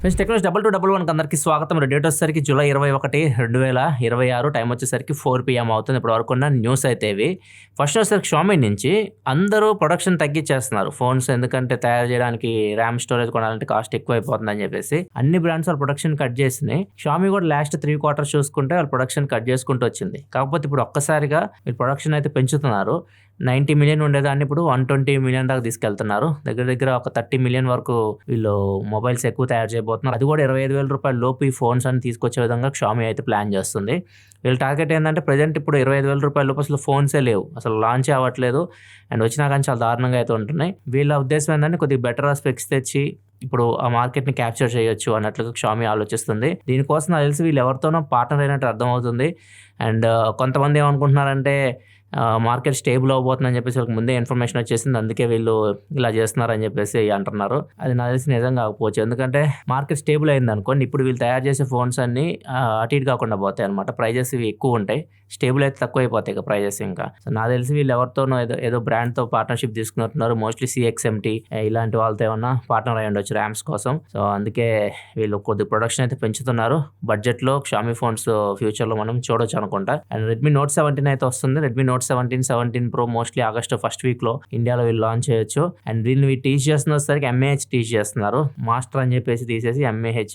Friends technology 2211 అందరికీ స్వాగతం. Date వచ్చేసరికి జూలై 21, 2026. టైం వచ్చేసరికి 4 PM అవుతుంది. ఇప్పుడు వరకు ఉన్న న్యూస్ అయితే ఇవి. ఫస్ట్ వచ్చేసరికి షామీ నుంచి అందరూ ప్రొడక్షన్ తగ్గించేస్తున్నారు ఫోన్స్, ఎందుకంటే తయారు చేయడానికి ర్యామ్ స్టోరేజ్ కొనాలంటే కాస్ట్ ఎక్కువ అయిపోతుందని చెప్పేసి అన్ని బ్రాండ్స్ వాళ్ళు ప్రొడక్షన్ కట్ చేసినాయి. షామీ కూడా లాస్ట్ 3 quarters చూసుకుంటే వాళ్ళు ప్రొడక్షన్ కట్ చేసుకుంటూ వచ్చింది. కాకపోతే ఇప్పుడు ఒక్కసారిగా వీళ్ళు ప్రొడక్షన్ అయితే పెంచుతున్నారు. 90 million ఉండేదాన్ని ఇప్పుడు 120 million దాకా తీసుకెళ్తున్నారు. దగ్గర ఒక 30 million వరకు వీళ్ళు మొబైల్స్ ఎక్కువ తయారు చేయబోతున్నారు. అది కూడా 25,000 రూపాయల లోపు ఈ ఫోన్స్ అని తీసుకొచ్చే విధంగా షామీ అయితే ప్లాన్ చేస్తుంది. వీళ్ళ టార్గెట్ ఏంటంటే ప్రజెంట్ ఇప్పుడు 25,000 రూపాయల లోపు అసలు ఫోన్సే లేవు, అసలు లాంచ్ అవ్వట్లేదు. అండ్ వచ్చినా కానీ చాలా దారుణంగా అయితే ఉంటున్నాయి. వీళ్ళ ఉద్దేశం ఏంటంటే కొద్దిగా బెటర్ స్పెక్స్ తెచ్చి ఇప్పుడు ఆ మార్కెట్ని క్యాప్చర్ చేయొచ్చు అన్నట్లుగా షామీ ఆలోచిస్తుంది. దీనికోసం నాకు తెలిసి వీళ్ళు ఎవరితోనో పార్ట్నర్ అయినట్టు అర్థమవుతుంది. అండ్ కొంతమంది ఏమనుకుంటున్నారంటే మార్కెట్ స్టేబుల్ అవబోతుందని చెప్పేసి వాళ్ళకి ముందే ఇన్ఫర్మేషన్ వచ్చేసింది, అందుకే వీళ్ళు ఇలా చేస్తున్నారని చెప్పేసి అంటున్నారు. అది నాకు తెలిసి నిజం కాకపోవచ్చు, ఎందుకంటే మార్కెట్ స్టేబుల్ అయింది అనుకోండి, ఇప్పుడు వీళ్ళు తయారు చేసే ఫోన్స్ అన్ని అటు ఇటు కాకుండా పోతాయి అనమాట. ప్రైజెస్ ఇవి ఎక్కువ ఉంటాయి, స్టేబుల్ అయితే తక్కువ అయిపోతాయి ఇక ప్రైజెస్. ఇంకా సో నాకు తెలిసి వీళ్ళు ఎవరితోనో ఏదో బ్రాండ్తో పార్ట్నర్షిప్ తీసుకున్నట్టున్నారు. మోస్ట్లీ CXMT ఇలాంటి వాళ్ళతో ఏమన్నా పార్ట్నర్ అయ్యి ఉండొచ్చు ర్యామ్స్ కోసం. సో అందుకే వీళ్ళు కొద్ది ప్రొడక్షన్ అయితే పెంచుతున్నారు. బడ్జెట్లో షామీ ఫోన్స్ ఫ్యూచర్లో మనం చూడొచ్చు అనుకుంటా. అండ్ రెడ్మీ నోట్ 17 అయితే వస్తుంది. Redmi note 17 Pro mostly August first వీక్లో ఇండియాలో వీళ్ళు లాంచ్ చేయొచ్చు. అండ్ వీళ్ళు టీచ్ చేస్తున్న సరికి MAH టీచ్ చేస్తున్నారు. మాస్టర్ అని చెప్పేసి తీసేసి MAH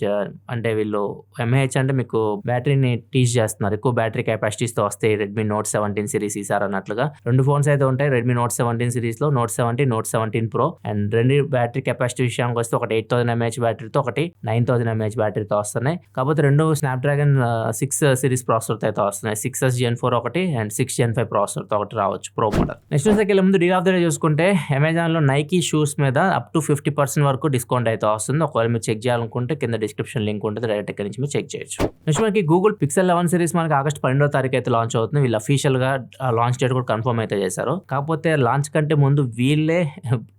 అంటే వీళ్ళు MAH అంటే మీకు బ్యాటరీని టీచ్ చేస్తున్నారు. ఎక్కువ బ్యాటరీ కెపాసిటీస్తో వస్తాయి రెడ్మీ నోట్ 17 సిరీస్ ఈసారి అన్నట్లుగా. 2 ఫోన్స్ అయితే ఉంటాయి రెడ్మీ నోట్ 17 సిరీస్లో, note 17, note 17 Pro. And 2 battery capacity విషయానికి వస్తే ఒకటి 8000 mAh బ్యాటరీతో, ఒకటి 9000 mAh బ్యాటరీతో వస్తున్నాయి. కాకపోతే 2 స్నాప్డ్రాగన్ 6 సిరీస్ ప్రాసెసర్తో అయితే వస్తున్నాయి. 6S Gen 4 ఒకటి అండ్ 6 Gen 5 ప్రాసెసర్తో ఒకటి రావచ్చు ప్రో మోడల్. నెక్స్ట్ వచ్చేకి ముందు డీల్ ఆఫ్ ద డే చూసుకుంటే అమెజాన్లో నైకీ షూస్ మీద అప్ టు 50% వరకు డిస్కౌంట్ అయితే వస్తుంది. ఒకవేళ మీరు చెక్ చేయాలనుకుంటే కింద డిస్క్రిప్షన్ లింక్ ఉంటుంది, డైరెక్ట్ ఇక్కడ నుంచి మీరు చెక్ చేయొచ్చు. నెక్స్ట్ మనకి గూగుల్ Pixel 11 సిరీస్ మనకి ఆగస్ట్ 12వ తారీఖు అయితే లాంచ్ అవుతుంది. వీళ్ళు అఫీషియల్ గా లాంచ్ డేట్ కూడా కన్ఫర్మ్ అయితే చేశారు. కాకపోతే లాంచ్ కంటే ముందు వీళ్ళే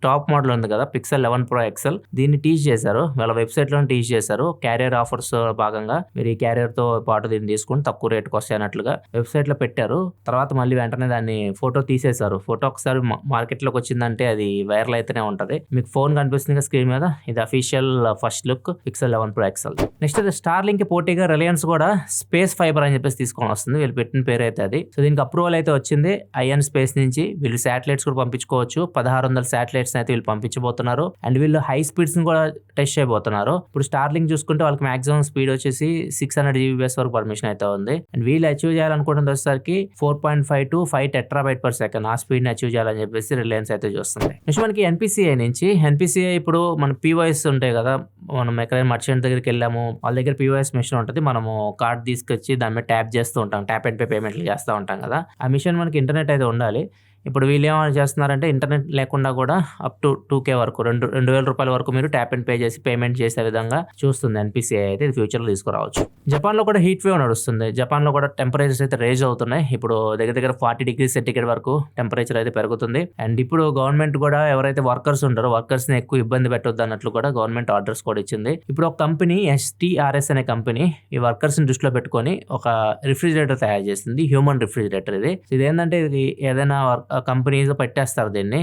టాప్ మోడల్ ఉంది కదా Pixel 11 Pro XL, దీన్ని టీచ్ చేశారు. వాళ్ళ వెబ్సైట్ లో టీచ్ చేశారు. క్యారియర్ ఆఫర్స్ భాగంగా మీరు ఈ క్యారియర్ తో పాటు దీన్ని తీసుకుని తక్కువ రేట్కి వస్తాయి అన్నట్లుగా వెబ్సైట్ లో పెట్టారు. తర్వాత మళ్ళీ వెంటనే దాన్ని ఫోటో తీసేశారు. ఫోటో ఒకసారి మార్కెట్ లోకి వచ్చిందంటే అది వైరల్ అయితేనే ఉంటది. మీకు ఫోన్ కనిపిస్తుంది స్క్రీన్ మీద, ఇది official first look Pixel 11 Pro XL. Next star link పోటీగా రిలయన్స్ కూడా స్పేస్ ఫైబర్ అని చెప్పేసి తీసుకొని వస్తుంది. వీళ్ళు పెట్టిన పేరు అయితే అది. సో దీనికి అప్రూవల్ అయితే వచ్చింది ఐఎన్ స్పేస్ నుంచి. వీళ్ళు శాటిలైట్స్ కూడా పంపించుకోవచ్చు. 1600 శాటిలైట్స్ అయితే వీళ్ళు పంపించబోతున్నారు. అండ్ వీళ్ళు హై స్పీడ్స్ కూడా టెస్ట్ చేయబోతున్నారు. ఇప్పుడు స్టార్ లింక్ చూసుకుంటే వాళ్ళకి మాక్సిమం స్పీడ్ వచ్చేసి 600 Gbps వరకు పర్మిషన్ అయితే ఉంది. అండ్ వీళ్ళు అచీవ్ చేయాలనుకుంటుంది వచ్చేసరికి 4.5 to 5 TB/s ఆ స్పీడ్ ని అచీవ్ చేయాలని చెప్పేసి రిలయన్స్ అయితే చూస్తుంది. నెక్స్ట్ మనకి NPCI నుంచి ఇప్పుడు మన POS ఉంటాయి కదా, మనం ఎక్కడైనా మర్చెంట్ దగ్గరికి వెళ్ళాము, వాళ్ళ దగ్గర POS మిషన్ ఉంటుంది. మనము కార్డ్ తీసుకొచ్చి దాని మీద ట్యాప్ చేస్తూ ఉంటాం, ట్యాప్ అండ్ పే పేమెంట్లు చేస్తూ ఉంటాం కదా. ఆ మిషన్ మనకి ఇంటర్నెట్ అయితే ఉండాలి. ఇప్పుడు వీళ్ళు ఏమైనా చేస్తున్నారంటే ఇంటర్నెట్ లేకుండా కూడా అప్ టు 2K వరకు 2,000 రూపాయల వరకు మీరు ట్యాప్ అండ్ పే చేసి పేమెంట్ చేసే విధంగా చూస్తుంది NPCI అయితే. ఇది ఫ్యూచర్లో తీసుకురావచ్చు. జపాన్లో కూడా హీట్ వేవ్ నడుస్తుంది. జపాన్లో కూడా టెంపరేచర్స్ అయితే రేజ్ అవుతున్నాయి. ఇప్పుడు దగ్గర 40 degrees సెంటిగ్రేడ్ వరకు టెంపరేచర్ అయితే పెరుగుతుంది. అండ్ ఇప్పుడు గవర్నమెంట్ కూడా ఎవరైతే వర్కర్స్ ఉంటారో వర్కర్స్ని ఎక్కువ ఇబ్బంది పెట్టొద్దు అన్నట్లు కూడా గవర్నమెంట్ ఆర్డర్స్ కూడా ఇచ్చింది. ఇప్పుడు ఒక కంపెనీ STRS అనే కంపెనీ ఈ వర్కర్స్ని దృష్టిలో పెట్టుకొని ఒక రిఫ్రిజిరేటర్ తయారు చేసింది, హ్యూమన్ రిఫ్రిజిరేటర్. ఇది ఏంటంటే ఇది ఏదైనా కంపెనీస్ పెట్టేస్తారు, దీన్ని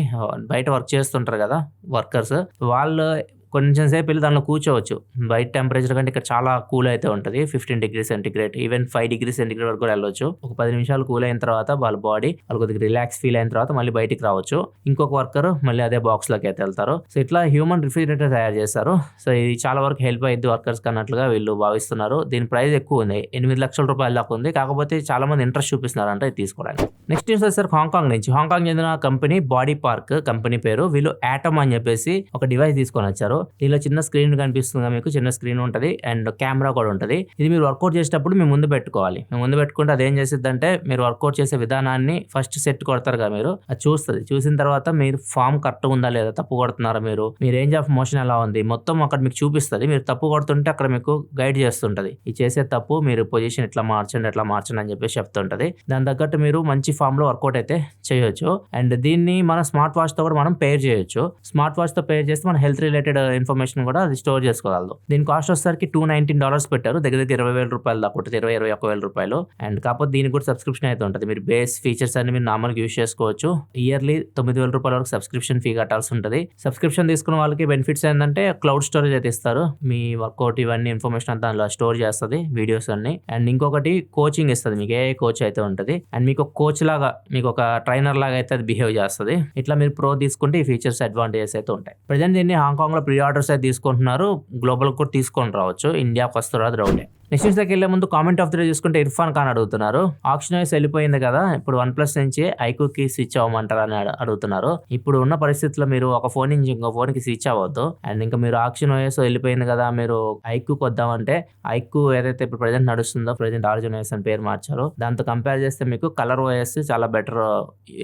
బయట వర్క్ చేస్తుంటారు కదా వర్కర్స్, వాళ్ళు కొంచెం సేపు వెళ్ళి దానిలో కూర్చోవచ్చు. బయట టెంపరేచర్ కంటే ఇక్కడ చాలా కూల్ అయితే ఉంటుంది. 15 degrees centigrade, even 5 degrees centigrade వరకు కూడా వెళ్ళొచ్చు. ఒక 10 నిమిషాలు కూల్ అయిన తర్వాత వాళ్ళ బాడీ వాళ్ళు కొద్దిగా రిలాక్స్ ఫీల్ అయిన తర్వాత మళ్ళీ బయటికి రావచ్చు. ఇంకొక వర్కర్ మళ్ళీ అదే బాక్స్ లోకి అయితే వెళ్తారు. సో ఇట్లా హ్యూమన్ రిఫ్రిజిరేటర్ తయారు చేస్తారు. సో ఇది చాలా వరకు హెల్ప్ అయ్యింది వర్కర్స్ అన్నట్లుగా వీళ్ళు భావిస్తున్నారు. దీని ప్రైస్ ఎక్కువ ఉంది, 8 లక్షల రూపాయల దాకా ఉంది. కాకపోతే చాలా మంది ఇంట్రెస్ట్ చూపిస్తున్నారంట ఇది తీసుకోవడానికి. నెక్స్ట్ న్యూస్ వచ్చేసరికి హాంకాంగ్ నుంచి. హాంకాంగ్ చెందిన కంపెనీ బాడీ పార్క్ కంపెనీ పేరు. వీళ్ళు ఆటమ్ అని చెప్పేసి ఒక డివైస్ తీసుకొని వచ్చారు. దీనిలో చిన్న స్క్రీన్ కనిపిస్తుంది, మీకు చిన్న స్క్రీన్ ఉంటుంది అండ్ కెమెరా కూడా ఉంటుంది. ఇది మీరు వర్కౌట్ చేసేటప్పుడు మీ ముందు పెట్టుకోవాలి. మీ ముందు పెట్టుకుంటే అదేం చేసిద్దంటే మీరు వర్కౌట్ చేసే విధానాన్ని ఫస్ట్ సెట్ కొడతారు కదా, మీరు అది చూస్తుంది. చూసిన తర్వాత మీరు ఫామ్ కరెక్ట్ ఉందా లేదా, తప్పు కొడుతున్నారా, మీ రేంజ్ ఆఫ్ మోషన్ ఎలా ఉంది, మొత్తం అక్కడ మీకు చూపిస్తుంది. మీరు తప్పు కొడుతుంటే అక్కడ మీకు గైడ్ చేస్తుంటది, ఇది చేసే తప్పు, మీరు పొజిషన్ ఎట్లా మార్చండి అని చెప్పేసి చెప్తుంటది. దాని తగ్గట్టు మీరు మంచి ఫామ్ లో వర్కౌట్ అయితే చేయొచ్చు. అండ్ దీన్ని మన స్మార్ట్ వాచ్ తో కూడా మనం పేర్ చేయొచ్చు. స్మార్ట్ వాచ్ తో పేర్ చేస్తే మన హెల్త్ రిలేటెడ్ ఇన్ఫర్మేషన్ కూడా అది స్టోర్ చేసుకోగలదు. దీని కాస్ట్ వచ్చేసరికి $219 పెట్టారు. దగ్గర దగ్గర $20,000 దాకా ఉంటుంది, 21,000 రూపాయలు. అండ్ కాకపోతే దీనికి కూడా సబ్స్క్రిప్షన్ అయితే ఉంటుంది. మీరు బేస్ ఫీచర్స్ అన్ని మీరు నార్మల్గా యూస్ చేసుకోవచ్చు. ఇయర్లీ $9,000 వరకు సబ్స్క్రిప్షన్ ఫీ కట్టాల్సి ఉంటుంది. సబ్స్క్రిప్షన్ తీసుకున్న వాళ్ళకి బెనిఫిట్స్ ఏంటంటే క్లౌడ్ స్టోరేజ్ అయితే ఇస్తారు. మీ వర్కౌట్ ఇవన్నీ ఇన్ఫర్మేషన్ అంతా అందులో స్టోర్ చేస్తుంది, వీడియోస్ అన్ని. అండ్ ఇంకొకటి కోచింగ్ ఇస్తుంది, మీకు ఏ కోచ్ అయితే ఉంటుంది. అండ్ మీకు ఒక కోచ్ లాగా, మీకు ఒక ట్రైనర్ లాగా అయితే అది బిహేవ్ చేస్తుంది. ఇట్లా మీరు ప్రో తీసుకుంటే ఈ ఫీచర్స్ అడ్వాంటేజెస్ అయితే ఉంటాయి. ప్రజెంట్ దీన్ని హాంకాంగ్ లో ప్రీ ఆర్డర్స్ అయితే తీసుకుంటున్నారు. గ్లోబల్ కూడా తీసుకొని రావచ్చు, ఇండియాకి వస్తున్నారు అది రౌండే. నెక్స్ట్ న్యూస్ దగ్గరికి వెళ్ళే ముందు కామెంట్ ఆఫ్ ది డే చూసుకుంటే ఇర్ఫాన్ ఖాన్ అడుగుతున్నారు, ఆక్షన్ వైస్ వెళ్ళిపోయింది కదా, ఇప్పుడు OnePlus నుంచి ఐక్యూకి స్విచ్ అవ్వమంటారా అని అడుగుతున్నారు. ఇప్పుడు ఉన్న పరిస్థితుల్లో మీరు ఒక ఫోన్ నుంచి ఇంకో ఫోన్ కి స్విచ్ అవ్వద్దు. అండ్ ఇంకా మీరు ఆక్షన్ వైస్ వెళ్ళిపోయింది కదా, మీరు ఐక్యూకి వద్దామంటే ఐక్యూ ఏదైతే ఇప్పుడు ప్రజెంట్ నడుస్తుందో, ప్రజెంట్ ఆరిజిన్ OS అని పేరు మార్చారు, దాంతో కంపేర్ చేస్తే మీకు కలర్ OS చాలా బెటర్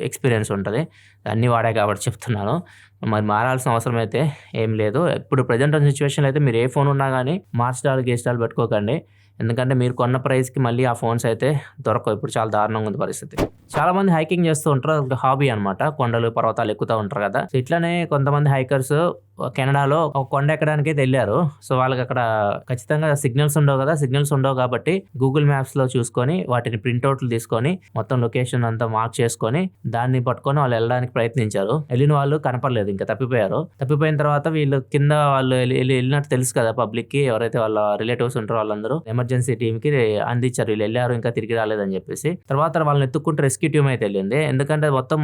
ఎక్స్పీరియన్స్ ఉంటుంది. అన్నీ వాడే కాబట్టి చెప్తున్నాను. మరి మారాల్సిన అవసరం అయితే ఏం లేదు. ఇప్పుడు ప్రజెంట్ ఉన్న సిచ్యువేషన్లో అయితే మీరు ఏ ఫోన్ ఉన్నా కానీ మార్చడాలు గేస్టాలు పెట్టుకోకండి. ఎందుకంటే మీరు కొన్న ప్రైస్కి మళ్ళీ ఆ ఫోన్స్ అయితే దొరకవు. ఇప్పుడు చాలా దారుణంగా ఉంది పరిస్థితి. చాలా మంది హైకింగ్ చేస్తూ ఉంటారు, అది హాబీ అనమాట. కొండలు పర్వతాలు ఎక్కుతూ ఉంటారు కదా. సో ఇట్లానే కొంతమంది హైకర్స్ కెనడాలో ఒక కొండ ఎక్కడానికి అయితే వెళ్ళారు. సో వాళ్ళకి అక్కడ ఖచ్చితంగా సిగ్నల్స్ ఉండవు కదా. సిగ్నల్స్ ఉండవు కాబట్టి గూగుల్ మ్యాప్స్ లో చూసుకొని వాటిని ప్రింట్అవుట్లు తీసుకొని మొత్తం లొకేషన్ అంతా మార్క్ చేసుకొని దాన్ని పట్టుకొని వాళ్ళు వెళ్ళడానికి ప్రయత్నించారు. వెళ్ళిన వాళ్ళు కనపడలేదు, ఇంకా తప్పిపోయారు. తప్పిపోయిన తర్వాత వీళ్ళు కింద వాళ్ళు వెళ్ళినట్టు తెలుసు కదా పబ్లిక్ కి, ఎవరైతే వాళ్ళ రిలేటివ్స్ ఉంటారో వాళ్ళందరూ ఎమర్జెన్సీ టీమ్ కి అందించారు. వీళ్ళు వెళ్ళారు, ఇంకా తిరిగి రాలేదని చెప్పేసి. తర్వాత వాళ్ళని ఎత్తుక్కుంటే రెస్క్యూ టీమ్ అయితే వెళ్ళింది. ఎందుకంటే మొత్తం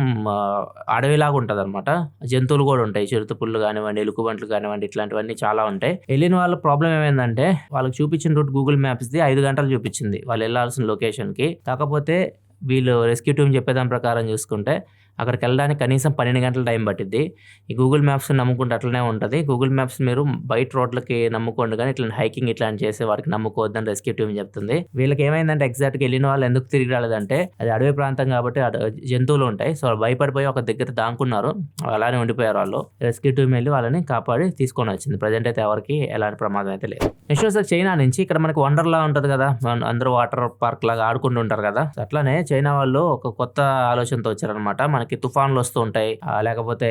అడవిలాగా ఉంటది అనమాట. జంతువులు కూడా ఉంటాయి, చిరుతపుళ్ళు కానివ్వండి, ఎలుగుబంట్లు కానివ్వండి, ఇట్లాంటివన్నీ చాలా ఉంటాయి. వెళ్ళిన వాళ్ళ ప్రాబ్లం ఏమైందంటే వాళ్ళకి చూపించిన రూట్ గూగుల్ మ్యాప్స్ ది 5 గంటలు చూపించింది వాళ్ళు వెళ్ళాల్సిన లొకేషన్ కి. కాకపోతే వీళ్ళు రెస్క్యూ టీమ్ చెప్పేదాని ప్రకారం చూసుకుంటే అక్కడికి వెళ్ళడానికి కనీసం 12 గంటల టైం పట్టింది. ఈ గూగుల్ మ్యాప్స్ నమ్ముకుంటే అట్లనే ఉంటుంది. గూగుల్ మ్యాప్స్ మీరు బయట రోడ్లకి నమ్ముకోండి, కానీ ఇట్లా హైకింగ్ ఇట్లాంటి చేసే వాటికి నమ్ముకోవద్దని రెస్క్యూ టీమ్ చెప్తుంది. వీళ్ళకి ఏమైందంటే ఎగ్జాక్ట్గా వెళ్ళిన వాళ్ళు ఎందుకు తిరిగి రాలేదంటే అది అడవి ప్రాంతం కాబట్టి జంతువులు ఉంటాయి. సో భయపడిపోయి ఒక దగ్గర దాంకున్నారు, అలానే ఉండిపోయారు వాళ్ళు. రెస్క్యూ టీమ్ వెళ్ళి వాళ్ళని కాపాడి తీసుకొని వచ్చింది. ప్రజెంట్ అయితే ఎవరికి ఎలాంటి ప్రమాదం అయితే లేదు. నెక్స్ట్ వచ్చి చైనా నుంచి, ఇక్కడ మనకి వండర్లా ఉంటుంది కదా, అందరూ వాటర్ పార్క్ లాగా ఆడుకుంటూ ఉంటారు కదా. అట్లానే చైనా వాళ్ళు ఒక కొత్త ఆలోచనతో వచ్చారనమాట. మనకి తుఫాన్లు వస్తూ ఉంటాయి, లేకపోతే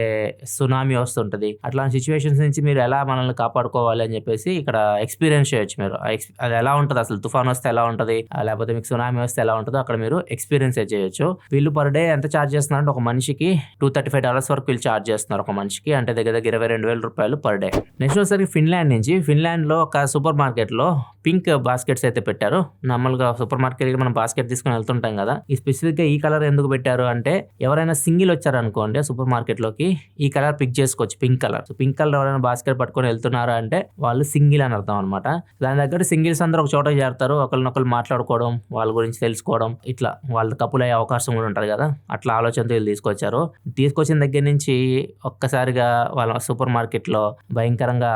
సునామీ వస్తుంటది. అట్లాంటి సిచ్యువేషన్స్ నుంచి మీరు ఎలా మనల్ని కాపాడుకోవాలి అని చెప్పేసి ఇక్కడ ఎక్స్పీరియన్స్ చేయొచ్చు మీరు. అది ఎలా ఉంటుంది, అసలు తుఫాన్ వస్తే ఎలా ఉంటుంది, లేకపోతే మీకు సునామీ వస్తే ఎలా ఉంటుందో అక్కడ మీరు ఎక్స్పీరియన్స్ చేయొచ్చు. వీళ్ళు పర్ డే ఎంత ఛార్జ్ చేస్తున్నారంటే ఒక మనిషికి $235 వరకు వీళ్ళు ఛార్జ్ చేస్తున్నారు ఒక మనిషికి, అంటే దగ్గర దగ్గర $22,000 పర్ డే. నెక్స్ట్ వచ్చేసరికి ఫిన్లాండ్ నుంచి, ఫిన్లాండ్ లో ఒక సూపర్ మార్కెట్ లో పింక్ బాస్కెట్స్ అయితే పెట్టారు. నార్మల్గా సూపర్ మార్కెట్ మనం బాస్కెట్ తీసుకుని వెళ్తుంటాం కదా, ఈ స్పెసిఫిక్ గా ఈ కలర్ ఎందుకు పెట్టారు అంటే ఎవరైనా సింగిల్ వచ్చారనుకోండి సూపర్ మార్కెట్ లోకి ఈ కలర్ పిక్ చేసుకోవచ్చు, pink colour. So pink colour ఎవరైనా బాస్కెట్ పట్టుకొని వెళ్తున్నారా అంటే వాళ్ళు సింగిల్ అని అర్థం అనమాట. దాని దగ్గర సింగిల్స్ అందరూ ఒక చోట చేరుతారు, ఒకరినొకరు మాట్లాడుకోవడం, వాళ్ళ గురించి తెలుసుకోవడం, ఇట్లా వాళ్ళ కపుల్ అయ్యే అవకాశం కూడా ఉంటుంది కదా. అట్లా ఆలోచనతో వీళ్ళు తీసుకొచ్చారు. తీసుకొచ్చిన దగ్గర నుంచి ఒక్కసారిగా వాళ్ళ సూపర్ మార్కెట్ లో భయంకరంగా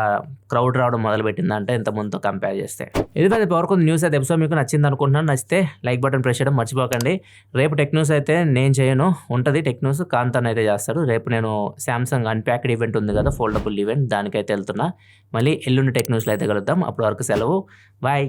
క్రౌడ్ రావడం మొదలు పెట్టిందంటే ఇంత ముందుతో కంపేర్ చేస్తే. ఎందుకంటే వరకు న్యూస్ అయితే ఎపిసోడ్ మీకు నచ్చింది అనుకుంటున్నాను. నచ్చితే లైక్ బటన్ ప్రెస్ చేయడం మర్చిపోకండి. రేపు టెక్ న్యూస్ అయితే నేను చేయను, ఉంటుంది టెక్ న్యూస్, కాంతన్ అయితే చేస్తాడు. రేపు నేను శాంసంగ్ అన్ప్యాక్డ్ ఈవెంట్ ఉంది కదా, ఫోల్డబుల్ ఈవెంట్, దానికైతే వెళ్తున్నా. మళ్ళీ ఎల్లుండి టెక్ న్యూస్లో అయితే కలుద్దాం. అప్పటి వరకు సెలవు, బాయ్.